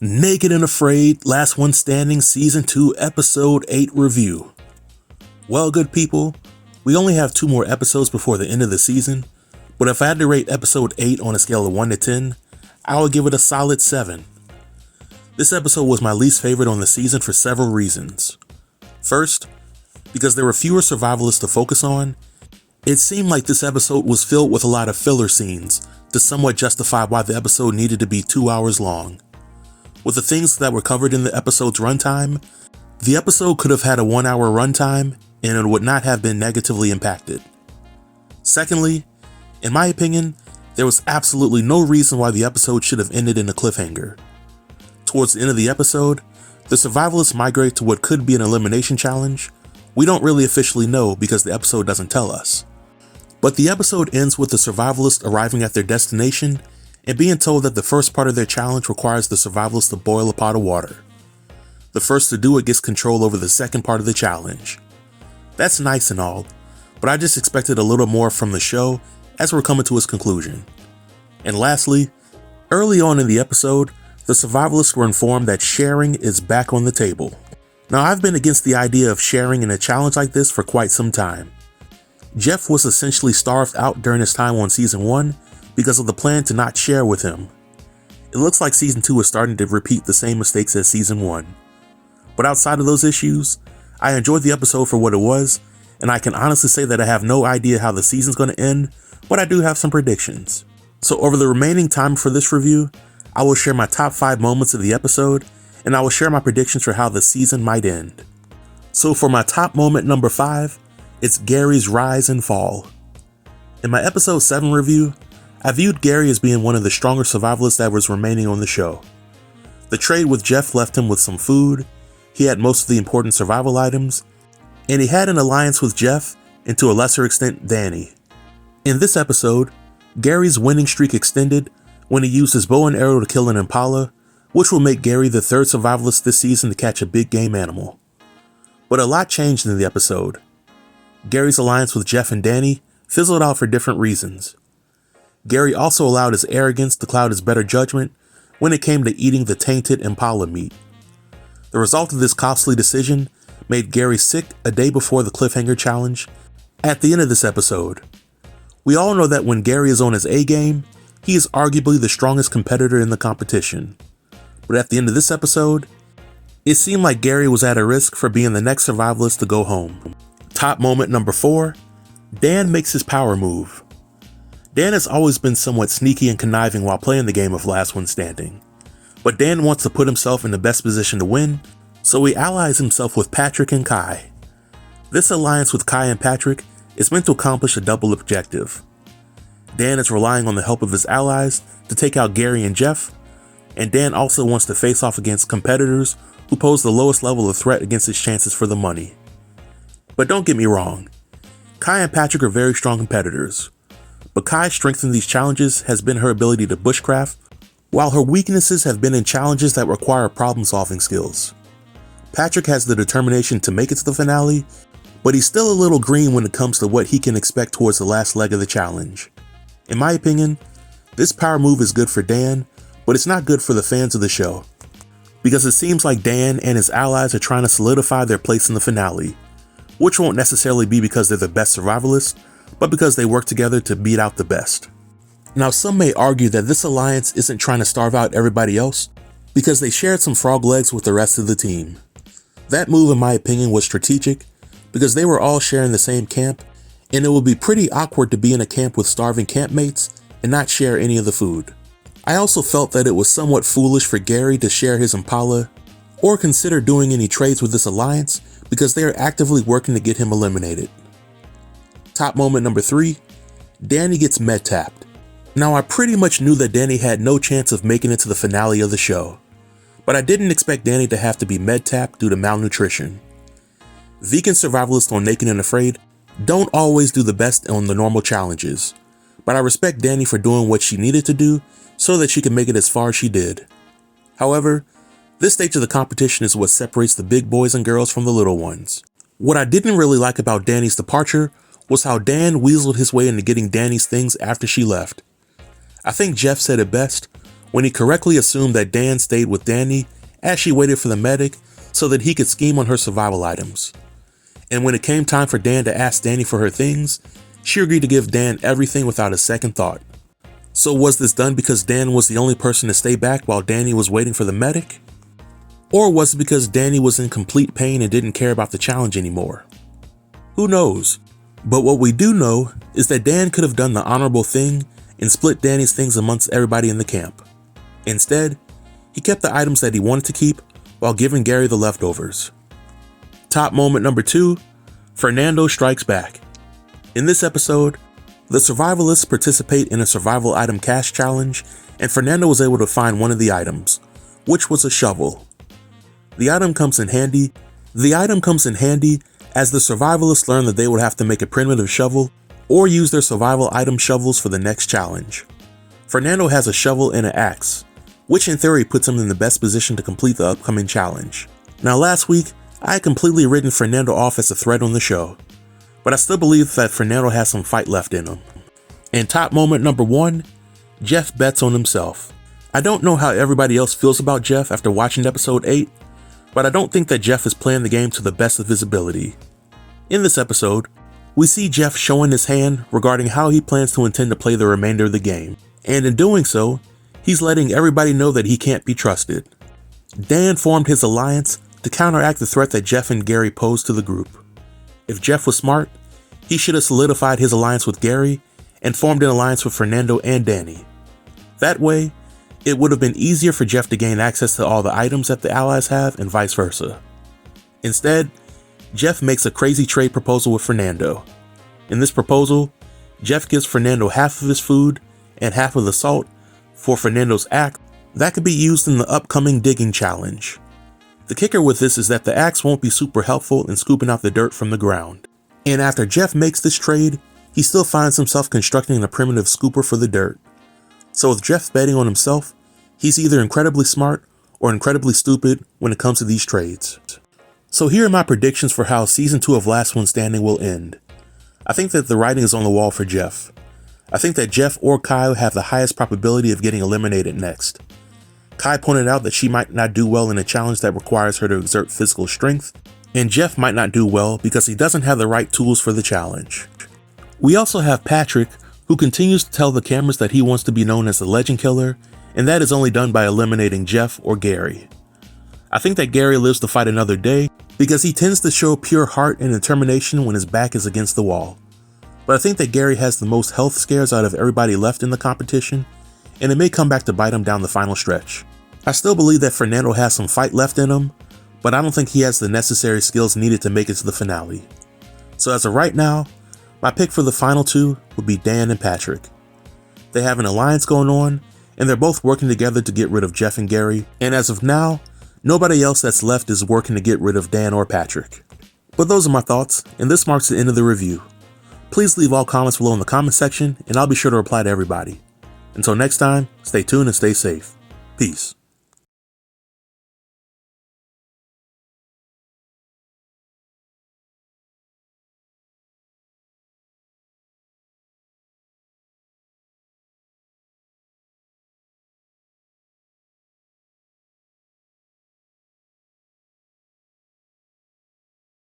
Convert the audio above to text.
Naked and Afraid, Last One Standing, Season 2, Episode 8 review. Well, good people, we only have 2 more episodes before the end of the season, but if I had to rate Episode 8 on a scale of 1 to 10, I would give it a solid 7. This episode was my least favorite on the season for several reasons. First, because there were fewer survivalists to focus on, it seemed like this episode was filled with a lot of filler scenes to somewhat justify why the episode needed to be 2 hours long. With the things that were covered in the episode's runtime, the episode could have had a 1 hour runtime and it would not have been negatively impacted. Secondly, in my opinion, there was absolutely no reason why the episode should have ended in a cliffhanger. Towards the end of the episode, the survivalists migrate to what could be an elimination challenge. We don't really officially know because the episode doesn't tell us. But the episode ends with the survivalists arriving at their destination and being told that the first part of their challenge requires the survivalists to boil a pot of water. The first to do it gets control over the second part of the challenge. That's nice and all, but I just expected a little more from the show as we're coming to its conclusion. And lastly, early on in the episode, the survivalists were informed that sharing is back on the table. Now, I've been against the idea of sharing in a challenge like this for quite some time. Jeff was essentially starved out during his time on Season 1 because of the plan to not share with him. It looks like Season 2 is starting to repeat the same mistakes as Season 1. But outside of those issues, I enjoyed the episode for what it was, and I can honestly say that I have no idea how the season's going to end, but I do have some predictions. So over the remaining time for this review, I will share my top 5 moments of the episode, and I will share my predictions for how the season might end. So for my top moment number 5, it's Gary's rise and fall. In my episode 7 review, I viewed Gary as being one of the stronger survivalists that was remaining on the show. The trade with Jeff left him with some food, he had most of the important survival items, and he had an alliance with Jeff and to a lesser extent Danny. In this episode, Gary's winning streak extended when he used his bow and arrow to kill an impala, which will make Gary the 3rd survivalist this season to catch a big game animal. But a lot changed in the episode. Gary's alliance with Jeff and Danny fizzled out for different reasons. Gary also allowed his arrogance to cloud his better judgment when it came to eating the tainted impala meat. The result of this costly decision made Gary sick a day before the cliffhanger challenge at the end of this episode. We all know that when Gary is on his A game, he is arguably the strongest competitor in the competition. But at the end of this episode, it seemed like Gary was at a risk for being the next survivalist to go home. Top moment number 4, Dan makes his power move. Dan has always been somewhat sneaky and conniving while playing the game of Last One Standing. But Dan wants to put himself in the best position to win, so he allies himself with Patrick and Kai. This alliance with Kai and Patrick is meant to accomplish a double objective. Dan is relying on the help of his allies to take out Gary and Jeff, and Dan also wants to face off against competitors who pose the lowest level of threat against his chances for the money. But don't get me wrong, Kai and Patrick are very strong competitors, but Kai's strength in these challenges has been her ability to bushcraft, while her weaknesses have been in challenges that require problem-solving skills. Patrick has the determination to make it to the finale, but he's still a little green when it comes to what he can expect towards the last leg of the challenge. In my opinion, this power move is good for Dan, but it's not good for the fans of the show, because it seems like Dan and his allies are trying to solidify their place in the finale, which won't necessarily be because they're the best survivalists, but because they work together to beat out the best. Now, some may argue that this alliance isn't trying to starve out everybody else because they shared some frog legs with the rest of the team. That move, in my opinion, was strategic because they were all sharing the same camp, and it would be pretty awkward to be in a camp with starving campmates and not share any of the food. I also felt that it was somewhat foolish for Gary to share his impala or consider doing any trades with this alliance because they are actively working to get him eliminated. Top moment number 3, Danny gets med tapped. Now, I pretty much knew that Danny had no chance of making it to the finale of the show, but I didn't expect Danny to have to be med tapped due to malnutrition. Vegan survivalists on Naked and Afraid don't always do the best on the normal challenges, but I respect Danny for doing what she needed to do so that she could make it as far as she did. However, this stage of the competition is what separates the big boys and girls from the little ones. What I didn't really like about Danny's departure was how Dan weaseled his way into getting Danny's things after she left. I think Jeff said it best when he correctly assumed that Dan stayed with Danny as she waited for the medic so that he could scheme on her survival items. And when it came time for Dan to ask Danny for her things, she agreed to give Dan everything without a second thought. So was this done because Dan was the only person to stay back while Danny was waiting for the medic? Or was it because Danny was in complete pain and didn't care about the challenge anymore? Who knows? But what we do know is that Dan could have done the honorable thing and split Danny's things amongst everybody in the camp. Instead, he kept the items that he wanted to keep while giving Gary the leftovers. Top moment number 2, Fernando strikes back. In this episode, the survivalists participate in a survival item cache challenge, and Fernando was able to find one of the items, which was a shovel. The item comes in handy as the survivalists learn that they would have to make a primitive shovel or use their survival item shovels for the next challenge. Fernando has a shovel and an axe, which in theory puts him in the best position to complete the upcoming challenge. Now last week, I had completely written Fernando off as a threat on the show, but I still believe that Fernando has some fight left in him. And top moment number 1, Jeff bets on himself. I don't know how everybody else feels about Jeff after watching episode 8, but I don't think that Jeff is playing the game to the best of his ability. In this episode, we see Jeff showing his hand regarding how he plans to intend to play the remainder of the game, and in doing so, he's letting everybody know that he can't be trusted. Dan formed his alliance to counteract the threat that Jeff and Gary posed to the group. If Jeff was smart, he should have solidified his alliance with Gary and formed an alliance with Fernando and Danny. That way, it would have been easier for Jeff to gain access to all the items that the allies have and vice versa. Instead, Jeff makes a crazy trade proposal with Fernando. In this proposal, Jeff gives Fernando half of his food and half of the salt for Fernando's axe that could be used in the upcoming digging challenge. The kicker with this is that the axe won't be super helpful in scooping out the dirt from the ground. And after Jeff makes this trade, he still finds himself constructing a primitive scooper for the dirt. So with Jeff betting on himself, he's either incredibly smart or incredibly stupid when it comes to these trades. So here are my predictions for how season 2 of Last One Standing will end. I think that the writing is on the wall for Jeff. I think that Jeff or Kai have the highest probability of getting eliminated next. Kai pointed out that she might not do well in a challenge that requires her to exert physical strength, and Jeff might not do well because he doesn't have the right tools for the challenge. We also have Patrick, who continues to tell the cameras that he wants to be known as the Legend Killer, and that is only done by eliminating Jeff or Gary. I think that Gary lives to fight another day because he tends to show pure heart and determination when his back is against the wall. But I think that Gary has the most health scares out of everybody left in the competition, and it may come back to bite him down the final stretch. I still believe that Fernando has some fight left in him, but I don't think he has the necessary skills needed to make it to the finale. So as of right now, my pick for the final 2 would be Dan and Patrick. They have an alliance going on, and they're both working together to get rid of Jeff and Gary, and as of now, nobody else that's left is working to get rid of Dan or Patrick. But those are my thoughts, and this marks the end of the review. Please leave all comments below in the comment section, and I'll be sure to reply to everybody. Until next time, stay tuned and stay safe. Peace.